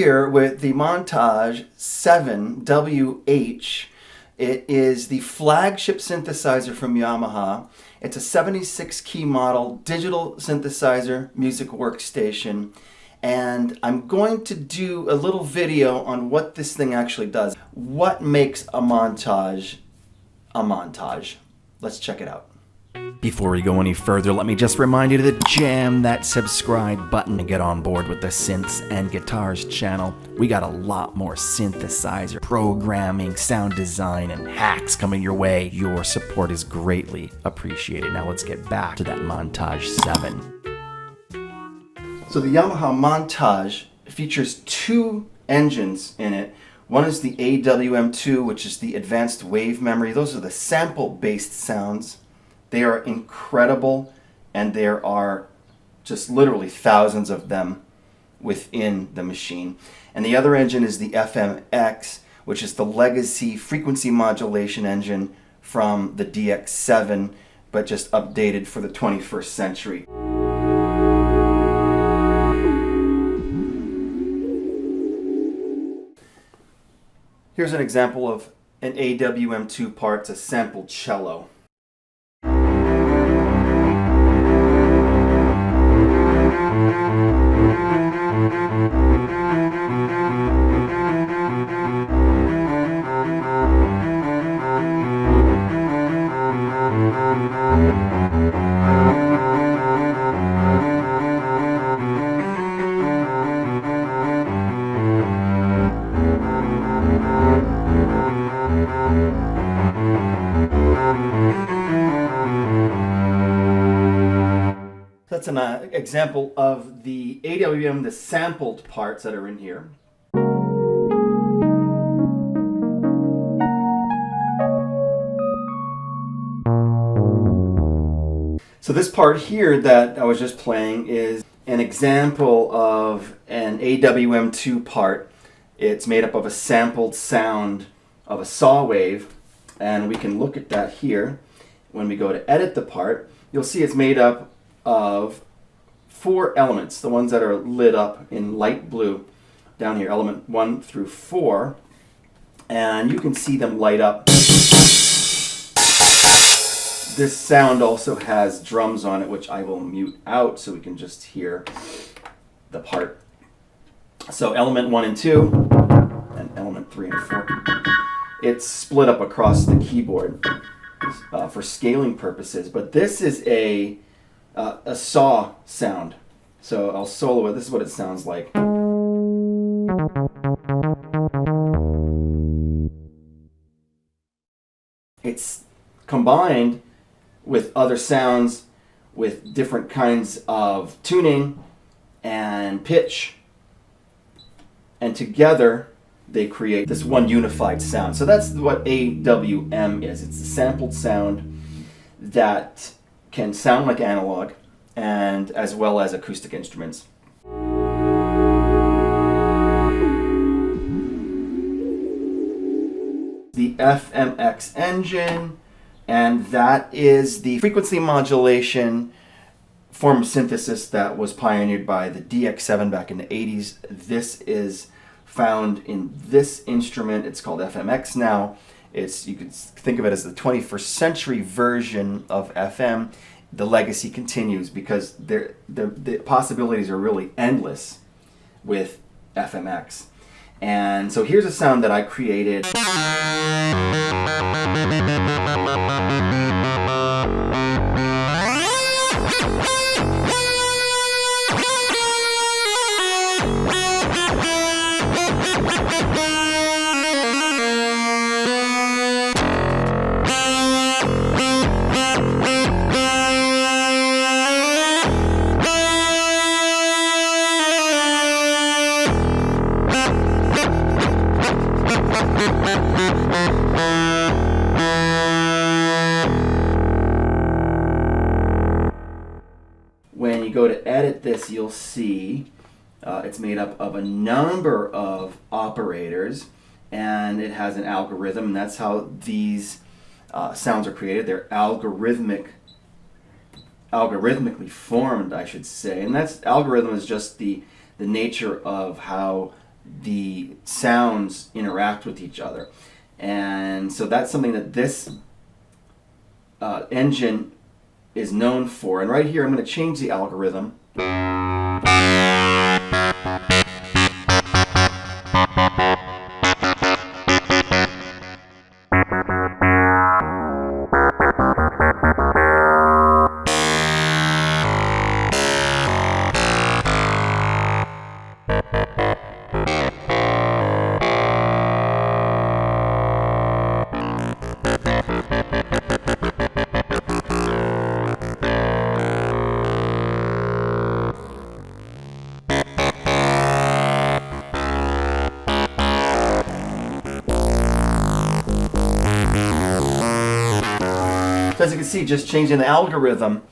here with the Montage 7WH. It is the flagship synthesizer from Yamaha. It's a 76 key model digital synthesizer music workstation. And I'm going to do a little video on what this thing actually does. What makes a montage a montage? Let's check it out. Before we go any further, let me just remind you to jam that subscribe button to get on board with the Synths and Guitars channel. We got a lot more synthesizer, programming, sound design, and hacks coming your way. Your support is greatly appreciated. Now let's get back to that Montage 7. So the Yamaha Montage features two engines in it. One is the AWM2, which is the advanced wave memory. Those are the sample-based sounds. They are incredible, and there are just literally thousands of them within the machine. And the other engine is the FMX, which is the legacy frequency modulation engine from the DX7, but just updated for the 21st century. Here's an example of an AWM2 part. It's a sampled cello. That's an example of the AWM, the sampled parts that are in here. So this part here that I was just playing is an example of an AWM2 part. It's made up of a sampled sound of a saw wave, and we can look at that here. When we go to edit the part, you'll see it's made up of 4 elements, the ones that are lit up in light blue down here, element 1 through 4, and you can see them light up. This sound also has drums on it, which I will mute out so we can just hear the part. So element 1 and 2, and element 3 and 4. It's split up across the keyboard for scaling purposes, but this is a saw sound. So I'll solo it. This is what it sounds like. It's combined with other sounds with different kinds of tuning and pitch, and together they create this one unified sound. So that's what AWM is. It's a sampled sound that can sound like analog, and as well as acoustic instruments. The FMX engine, and that is the frequency modulation form of synthesis that was pioneered by the DX7 back in the 80s. This is found in this instrument. It's called FMX now. You could think of it as the 21st century version of FM. The legacy continues because the possibilities are really endless with FMX. And so here's a sound that I created. When you go to edit this, you'll see it's made up of a number of operators, and it has an algorithm, and that's how these sounds are created. They're algorithmically formed, I should say, and that's algorithm is just the nature of how the sounds interact with each other. And so that's something that this engine is known for. And right here I'm going to change the algorithm. So as you can see, just changing the algorithm,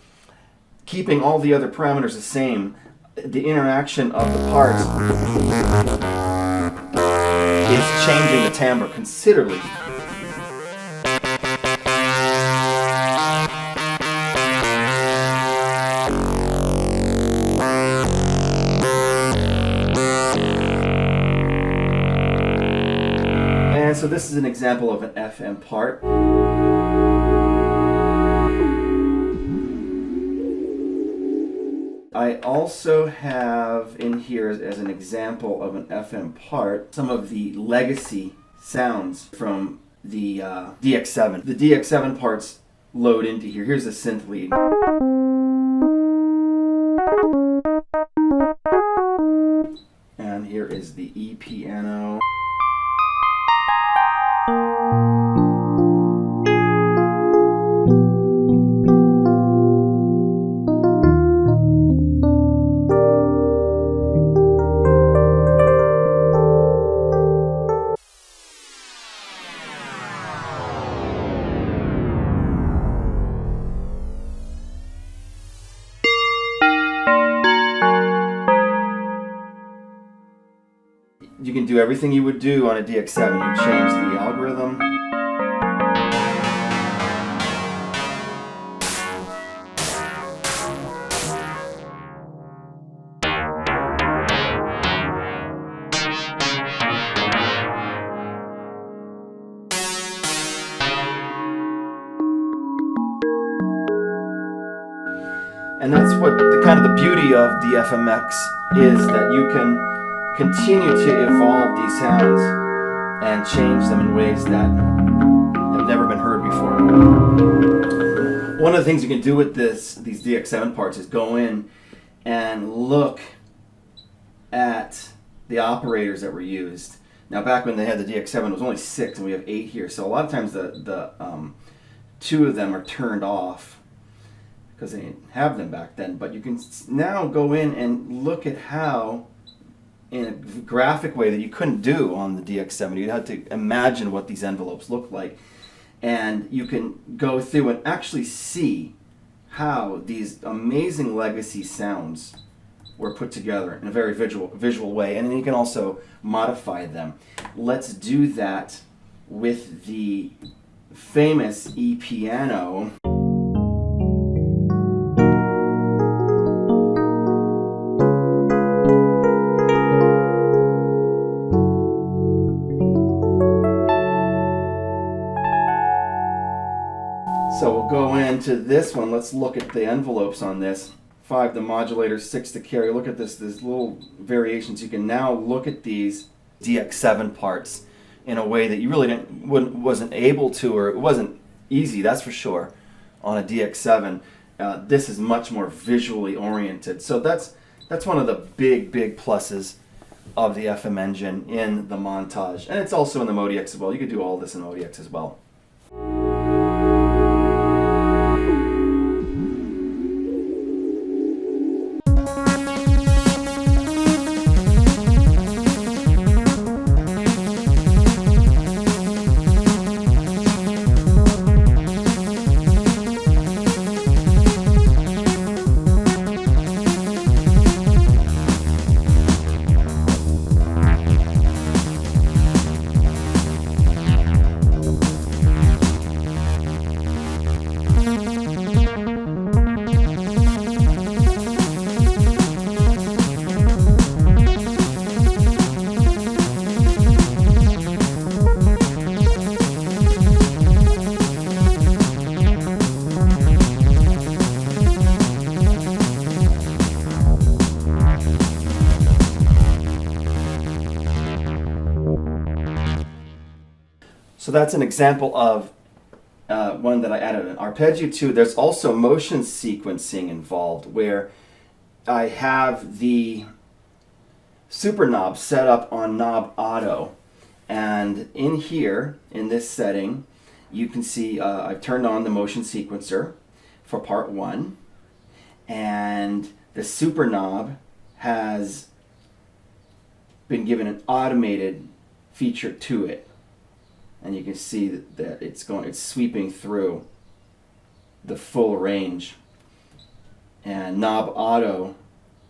keeping all the other parameters the same, the interaction of the parts is changing the timbre considerably. And so this is an example of an FM part. I also have in here as an example of an FM part some of the legacy sounds from the DX7. The DX7 parts load into here. Here's the synth lead. And here is the E piano. You can do everything you would do on a DX7. You change the algorithm. And that's what kind of the beauty of the FMX is, that you can continue to evolve these sounds and change them in ways that have never been heard before. One of the things you can do with these DX7 parts is go in and look at the operators that were used. Now, back when they had the DX7, it was only 6, and we have 8 here. So a lot of times the 2 of them are turned off because they didn't have them back then. But you can now go in and look at how, in a graphic way that you couldn't do on the DX7. You had to imagine what these envelopes looked like. And you can go through and actually see how these amazing legacy sounds were put together in a very visual way. And then you can also modify them. Let's do that with the famous E piano. So we'll go into this one. Let's look at the envelopes on this. 5 the modulator, 6 the carry. Look at this. There's little variations. You can now look at these DX7 parts in a way that you really wasn't able to, or it wasn't easy, that's for sure, on a DX7. This is much more visually oriented. So that's one of the big pluses of the FM engine in the Montage. And it's also in the MODX as well. You could do all this in MODX as well. So that's an example of one that I added an arpeggio to. There's also motion sequencing involved where I have the super knob set up on knob auto, and in here in this setting you can see I've turned on the motion sequencer for part 1, and the super knob has been given an automated feature to it, and you can see that it's sweeping through the full range, and knob auto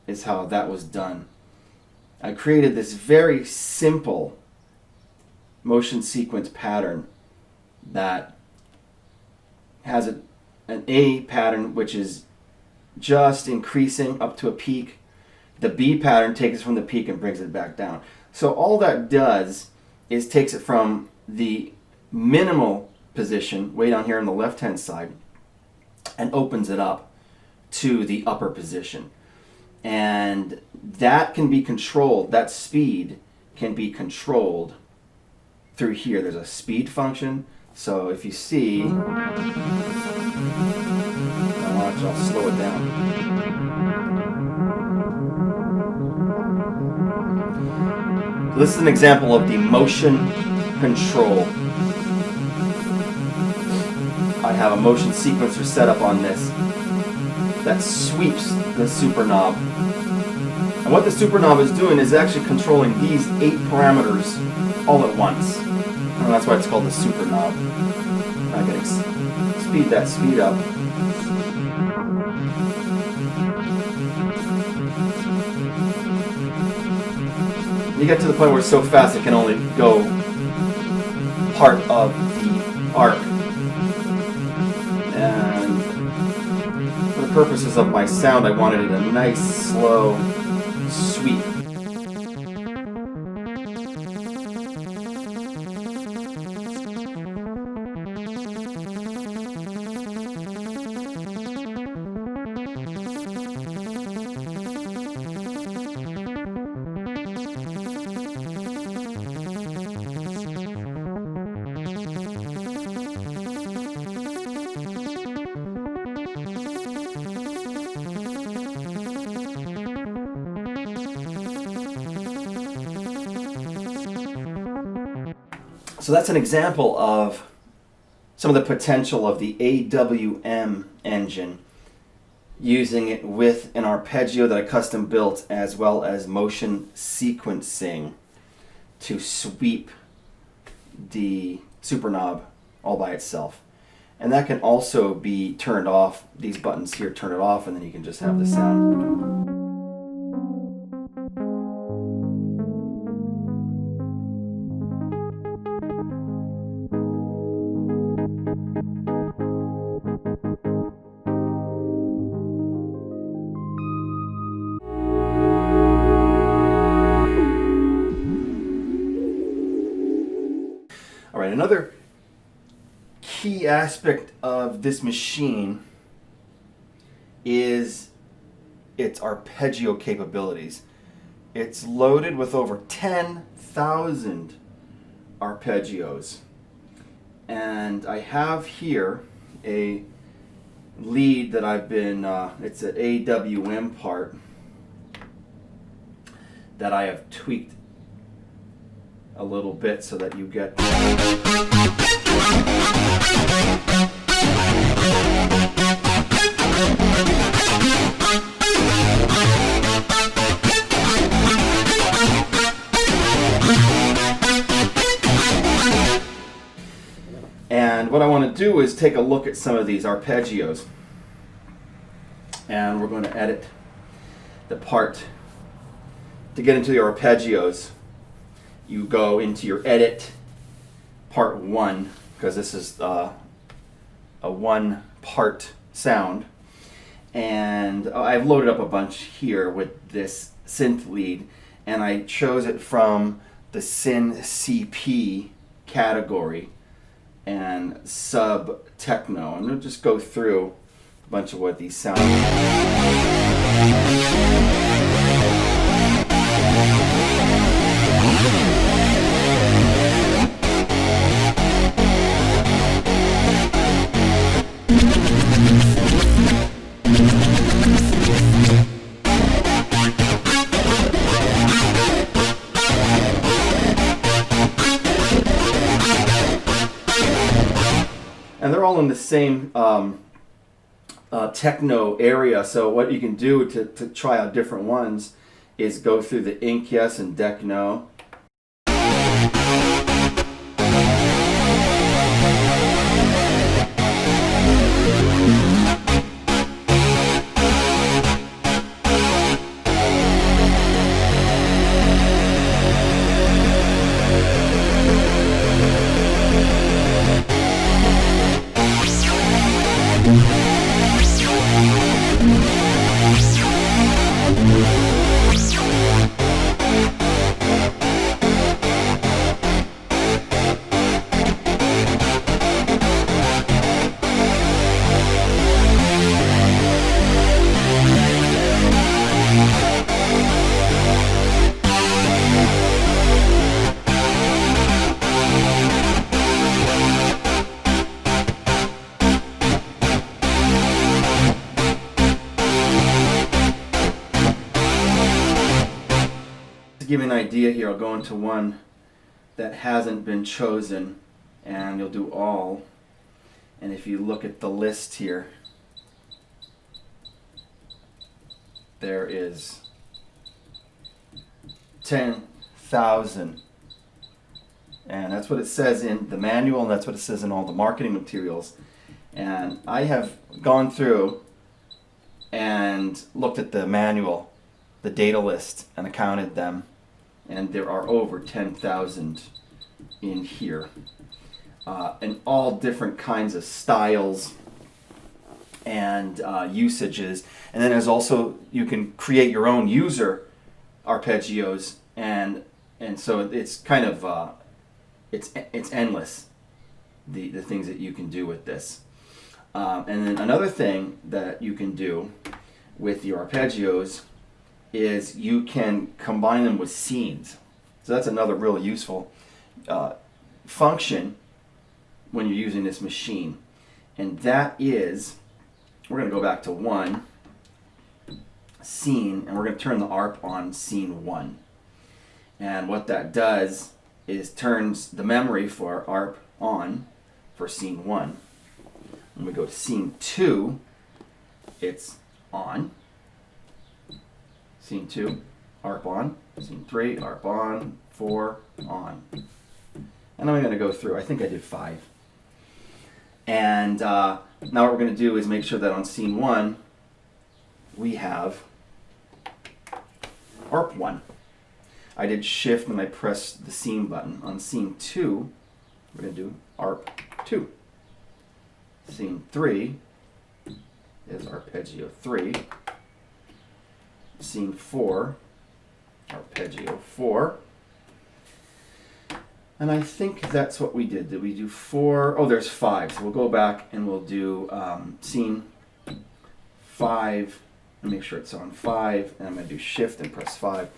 is how that was done. I created this very simple motion sequence pattern that has an A pattern which is just increasing up to a peak. The B pattern takes it from the peak and brings it back down. So all that does is takes it from the minimal position way down here on the left hand side and opens it up to the upper position. And that can be controlled, that speed can be controlled through here. There's a speed function. So if you see, I'll slow it down. This is an example of the motion control. I have a motion sequencer set up on this that sweeps the super knob. And what the super knob is doing is actually controlling these 8 parameters all at once. And that's why it's called the super knob. I can speed that speed up. You get to the point where it's so fast it can only go part of the arc. And for the purposes of my sound, I wanted it a nice slow sweep. So that's an example of some of the potential of the AWM engine, using it with an arpeggio that I custom built, as well as motion sequencing to sweep the super knob all by itself. And that can also be turned off. These buttons here turn it off, and then you can just have the sound. All right, another key aspect of this machine is its arpeggio capabilities. It's loaded with over 10,000 arpeggios. And I have here a lead that I've been, it's an AWM part that I have tweaked a little bit so that you get and what I want to do is take a look at some of these arpeggios, and we're going to edit the part. To get into the arpeggios, you go into your edit part 1, because this is a 1-part sound, and I've loaded up a bunch here with this synth lead, and I chose it from the Syn CP category and sub techno, and we'll just go through a bunch of what these sound like. And they're all in the same techno area. So what you can do to try out different ones is go through the Inc Yes and Deck No. To give you an idea here, I'll go into one that hasn't been chosen, and you'll do all. And if you look at the list here, there is 10,000. And that's what it says in the manual, and that's what it says in all the marketing materials. And I have gone through and looked at the manual, the data list, and counted them. And there are over 10,000 in here. And all different kinds of styles and usages. And then there's also, you can create your own user arpeggios, and so it's kind of it's endless, the things that you can do with this. And then another thing that you can do with your arpeggios is you can combine them with scenes. So that's another really useful function when you're using this machine. And that is, we're going to go back to one scene, and we're going to turn the ARP on scene 1. And what that does is turns the memory for ARP on for scene 1. When we go to scene 2, it's on. Scene 2, ARP on. Scene 3, ARP on. 4, on. And I'm going to go through, I think I did 5. And now what we're going to do is make sure that on scene 1, we have ARP 1. I did shift and I pressed the scene button. On scene 2, we're going to do ARP 2. Scene 3 is arpeggio 3. Scene 4, arpeggio 4. And I think that's what we did. Did we do 4? Oh, there's 5. So we'll go back and we'll do scene 5 and make sure it's on 5. And I'm going to do shift and press 5.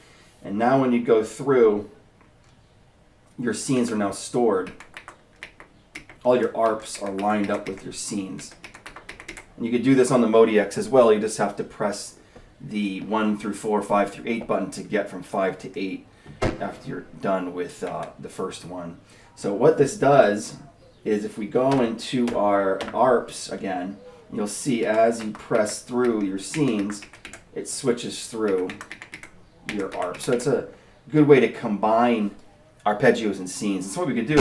And now when you go through, your scenes are now stored. All your ARPs are lined up with your scenes. And you could do this on the Montage as well. You just have to press the 1 through 4, 5 through 8 button to get from 5 to 8 after you're done with the first one. So what this does is, if we go into our ARPS again, you'll see as you press through your scenes, it switches through your ARP. So it's a good way to combine arpeggios and scenes. And so what we could do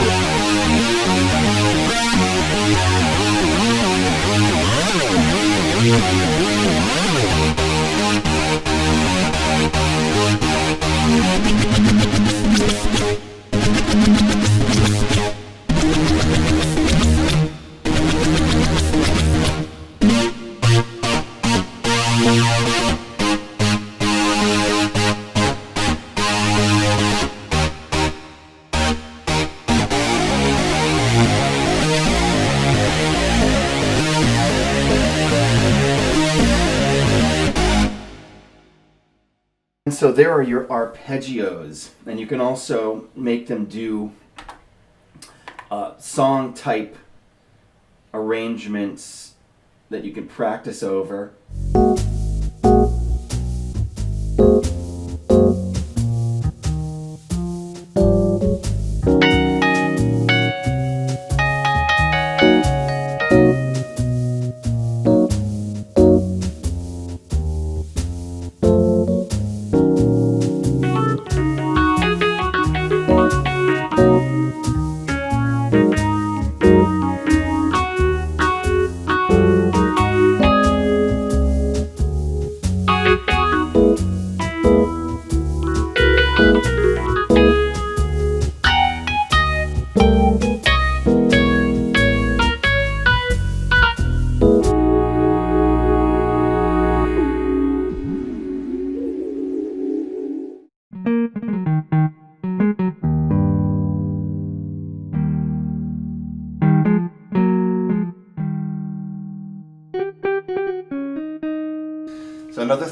so there are your arpeggios, and you can also make them do song type arrangements that you can practice over.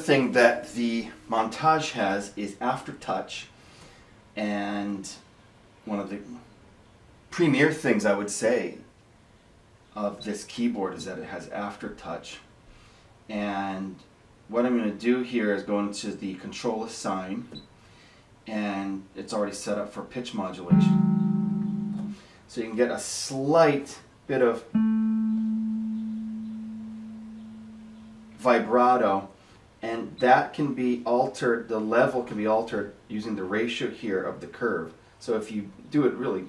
thing that the Montage has is AFTERTOUCH, and one of the premier things I would say of this keyboard is that it has AFTERTOUCH. And what I'm going to do here is go into the control assign, and it's already set up for pitch modulation. So you can get a slight bit of vibrato, and that can be altered, the level can be altered using the ratio here of the curve. So if you do it really,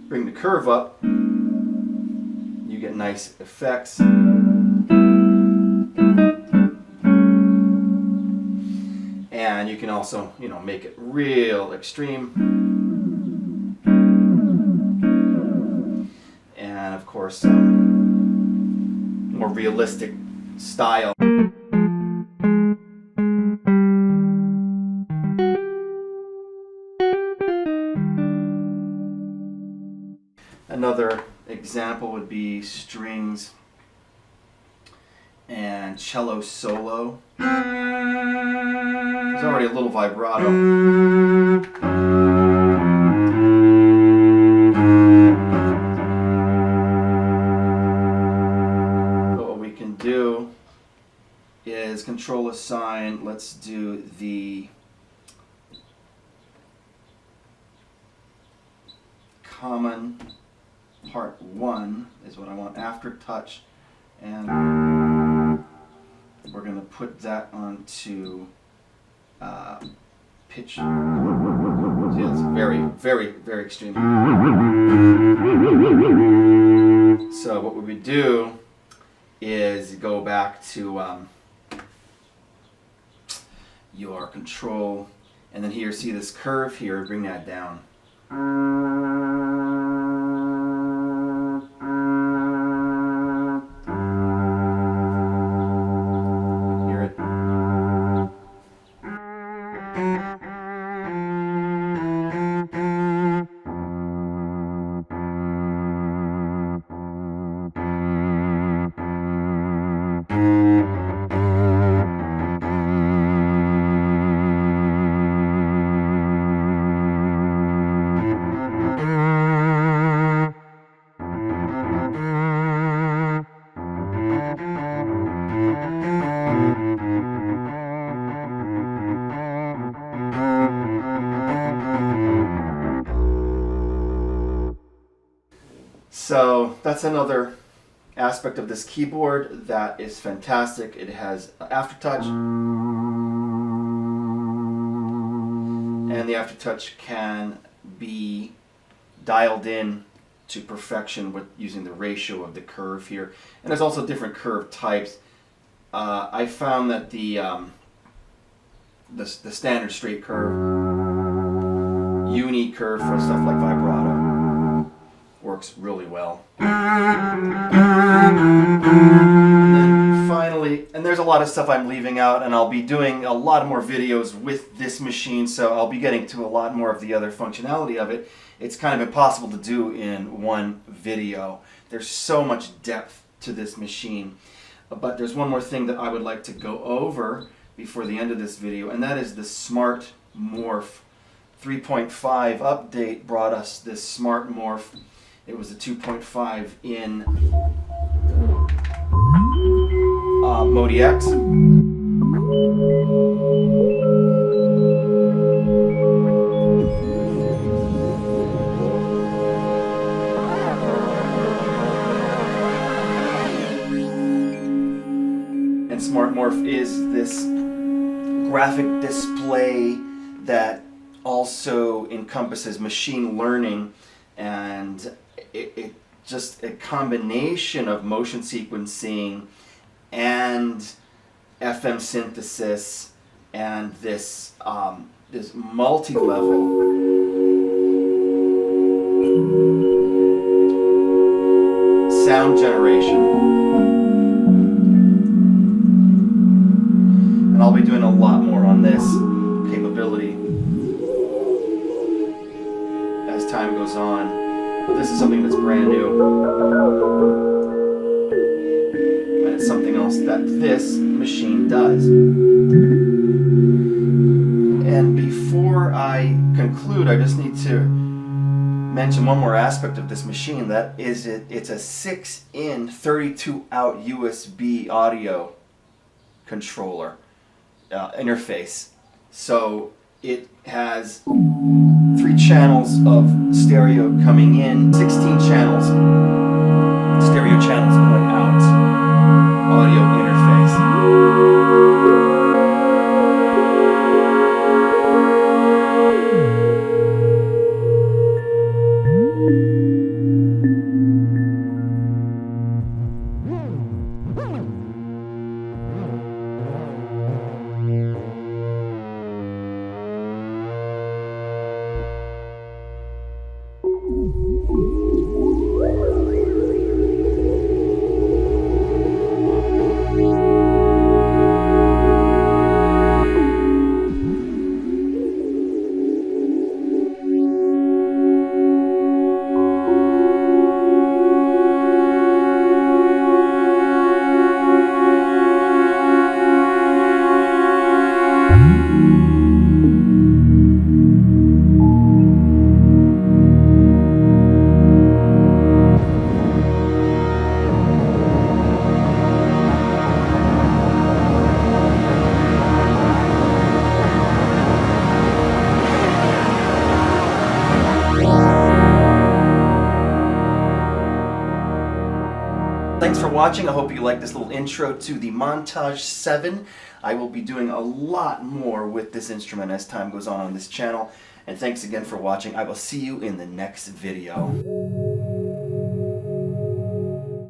bring the curve up, you get nice effects. And you can also, make it real extreme. And of course, more realistic style. Another example would be strings and cello solo. There's already a little vibrato. But what we can do is control assign. Let's do the common part 1 is what I want, AFTERTOUCH, and we're going to put that onto pitch. See, it's very, very, very extreme. So what we would do is go back to your control, and then here, see this curve here, bring that down. So that's another aspect of this keyboard that is fantastic. It has AFTERTOUCH, and the AFTERTOUCH can be dialed in to perfection with using the ratio of the curve here. And there's also different curve types. I found that the standard straight curve, uni curve for stuff like vibrato, works really well. And then finally, and there's a lot of stuff I'm leaving out, and I'll be doing a lot more videos with this machine, so I'll be getting to a lot more of the other functionality of it. It's kind of impossible to do in one video. There's so much depth to this machine. But there's one more thing that I would like to go over before the end of this video, and that is the SMARTMORPH 3.5 update brought us this SMARTMORPH. It was a 2.5 in Modi X. And SMARTMORPH is this graphic display that also encompasses machine learning, and it just a combination of motion sequencing and FM synthesis and this this multi-level sound generation. And I'll be doing a lot more on this capability as time goes on. But this is something that's brand new. it's something else that this machine does. And before I conclude, I just need to mention one more aspect of this machine. That is, it's a 6-in 32-out USB audio controller interface. So it has 3 channels of stereo coming in, 16 channels, stereo channels going out, audio interface. Thanks for watching. I hope you liked this little intro to the Montage 7. I will be doing a lot more with this instrument as time goes on this channel. And thanks again for watching. I will see you in the next video.